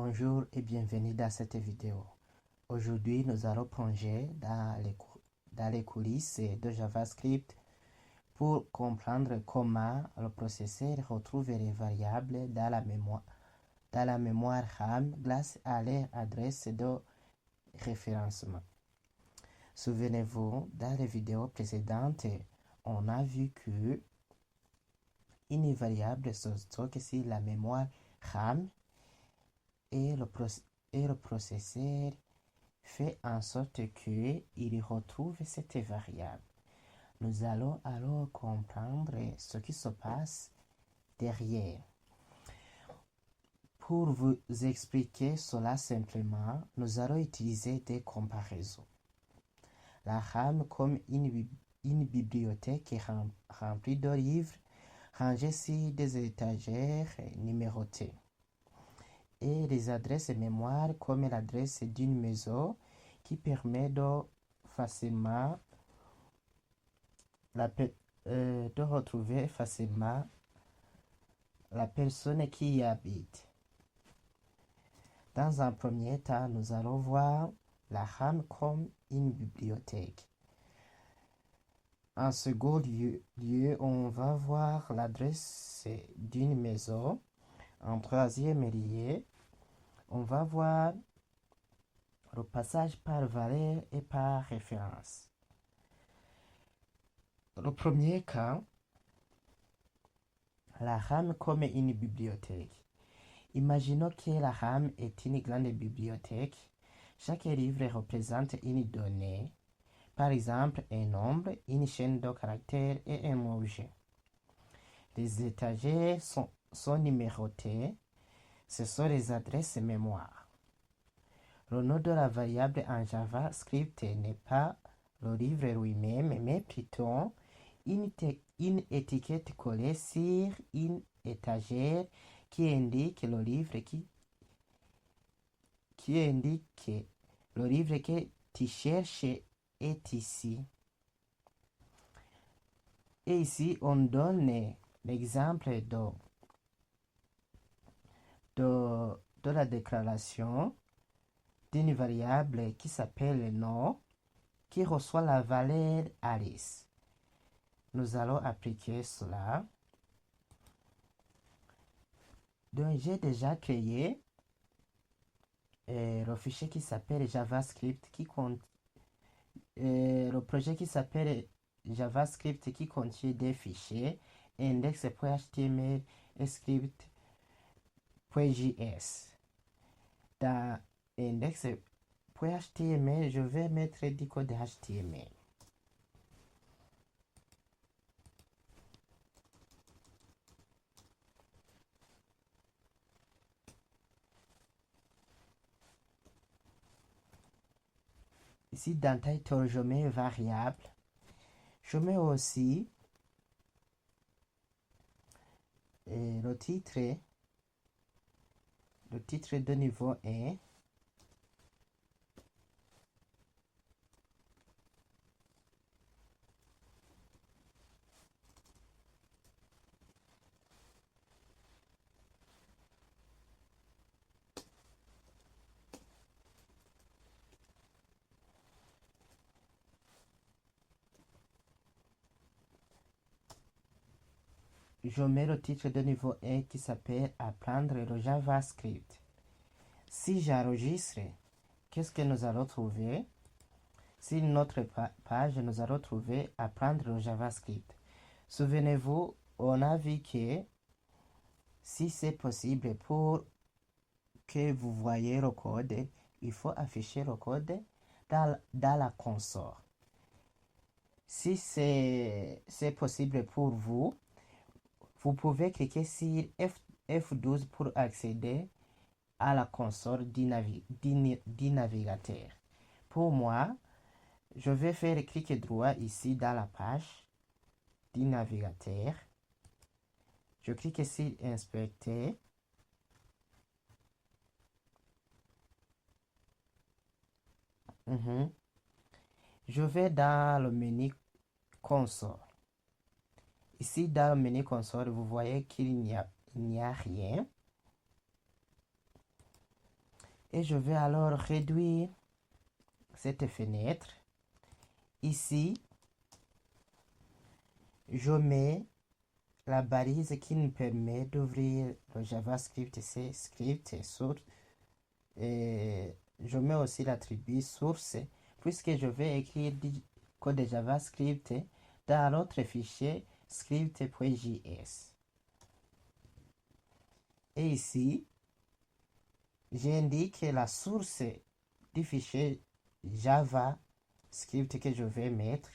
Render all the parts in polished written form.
Bonjour et bienvenue dans cette vidéo. Aujourd'hui, nous allons plonger dans les coulisses de JavaScript pour comprendre comment le processeur retrouve les variables dans la mémoire RAM grâce à leur adresse de référencement. Souvenez-vous, dans les vidéos précédentes, on a vu que une variable se stocke sur la mémoire RAM et le processeur fait en sorte qu'il retrouve cette variable. Nous allons alors comprendre ce qui se passe derrière. Pour vous expliquer cela simplement, nous allons utiliser des comparaisons. La RAM comme une bibliothèque remplie de livres rangés sur des étagères numérotées. Et les adresses mémoire comme l'adresse d'une maison qui permet de facilement de retrouver facilement la personne qui y habite. Dans un premier temps, nous allons voir la RAM comme une bibliothèque. En second lieu, on va voir l'adresse d'une maison. En troisième lieu, on va voir le passage par valeur et par référence. Le premier cas, la RAM comme une bibliothèque. Imaginons que la RAM est une grande bibliothèque. Chaque livre représente une donnée, par exemple un nombre, une chaîne de caractères et un objet. Les étagères sont numérotées. Ce sont les adresses mémoire. Le nom de la variable en JavaScript n'est pas le livre lui-même, mais plutôt une étiquette collée sur une étagère qui indique le livre que tu cherches est ici. Et ici, on donne l'exemple de la déclaration d'une variable qui s'appelle nom, qui reçoit la valeur Alice. Nous allons appliquer cela. Donc, j'ai déjà créé le fichier qui s'appelle JavaScript le projet qui s'appelle JavaScript qui contient des fichiers index.html et script.js. Dans index.html, je vais mettre du code HTML. Ici, dans title, je mets variable. Je mets aussi le titre de niveau 1. Je mets le titre de niveau 1 qui s'appelle Apprendre le JavaScript. Si j'enregistre, qu'est-ce que nous allons trouver? Sur notre page, nous allons trouver Apprendre le JavaScript. Souvenez-vous, on a vu que si c'est possible pour que vous voyez le code, il faut afficher le code dans la console. Si c'est possible pour vous, vous pouvez cliquer sur F12 pour accéder à la console du navigateur. Pour moi, je vais faire clic droit ici dans la page du navigateur. Je clique sur Inspecter. Je vais dans le menu console. Ici, dans le menu console, vous voyez qu'il n'y a rien. Et je vais alors réduire cette fenêtre. Ici, je mets la balise qui nous permet d'ouvrir le JavaScript, c'est script source. Et je mets aussi l'attribut source, puisque je vais écrire du code de JavaScript dans l'autre fichier script.js. Et ici, j'indique la source du fichier JavaScript que je vais mettre.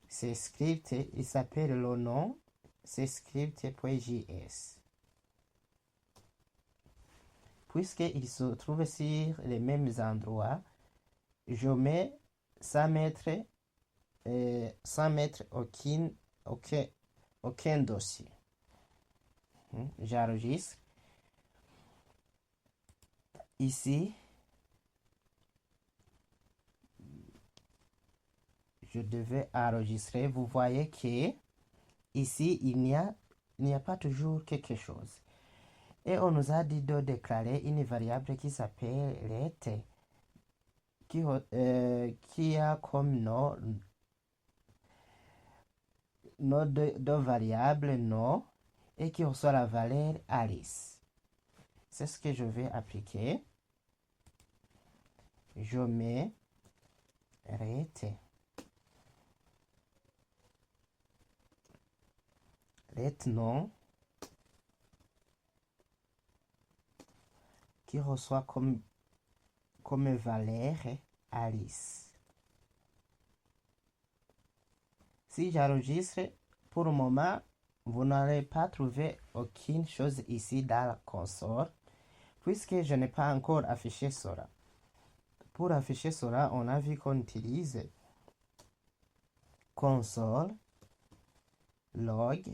C'est script, il s'appelle le nom, c'est script.js. Puisqu'il se trouve sur les mêmes endroits, je mets sans mettre aucun dossier. J'enregistre. Ici, je devais enregistrer. Vous voyez que ici, il n'y a pas toujours quelque chose. Et on nous a dit de déclarer une variable qui s'appelle let, qui a comme nom de variable nom et qui reçoit la valeur Alice. C'est ce que je vais appliquer. Je mets let nom qui reçoit comme valeur Alice. Si j'enregistre, pour le moment, vous n'allez pas trouver aucune chose ici dans la console, puisque je n'ai pas encore affiché cela. Pour afficher cela, on a vu qu'on utilise console log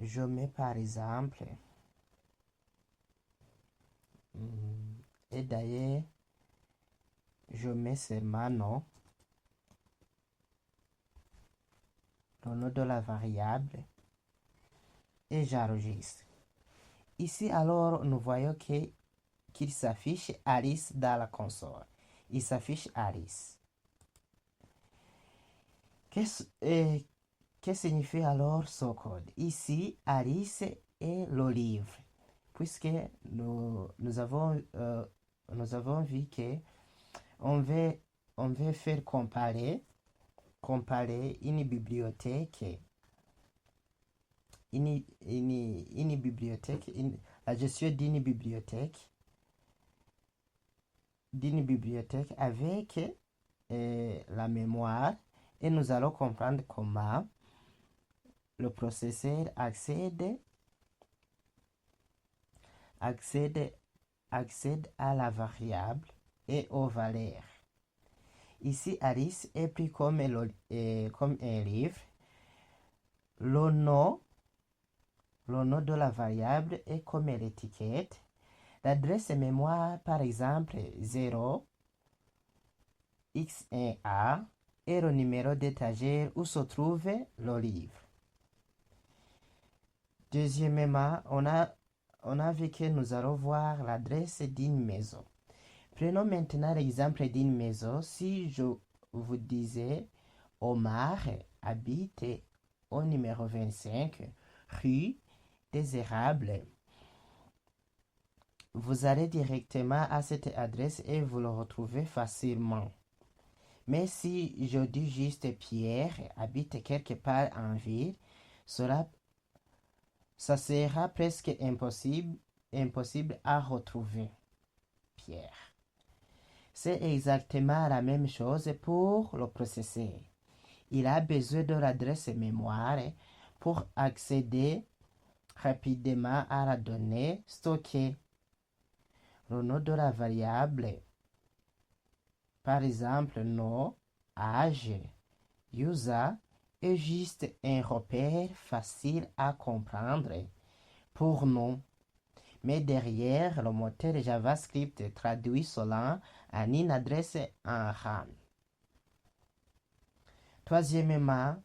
je mets par exemple et d'ailleurs je mets seulement nom, le nom de la variable et j'enregistre. Ici alors nous voyons qu'il s'affiche Alice dans la console. Il s'affiche Alice. Que signifie alors ce code? Ici, Alice est le livre, puisque nous avons vu que on veut faire comparer une bibliothèque, la gestion d'une bibliothèque avec la mémoire, et nous allons comprendre comment le processeur accède à la variable et aux valeurs. Ici, Alice est pris comme un livre. Le nom de la variable est comme l'étiquette. L'adresse mémoire, par exemple, 0x1a et le numéro d'étagère où se trouve le livre. Deuxièmement, on a vu que nous allons voir l'adresse d'une maison. Prenons maintenant l'exemple d'une maison. Si je vous disais Omar habite au numéro 25, rue des Érables, vous allez directement à cette adresse et vous le retrouvez facilement. Mais si je dis juste Pierre habite quelque part en ville, ça sera presque impossible à retrouver Pierre. C'est exactement la même chose pour le processeur. Il a besoin de l'adresse mémoire pour accéder rapidement à la donnée stockée. Le nom de la variable, par exemple nom, âge, user, est juste un repère facile à comprendre pour nous. Mais derrière, le moteur JavaScript traduit cela en une adresse en RAM. Troisièmement,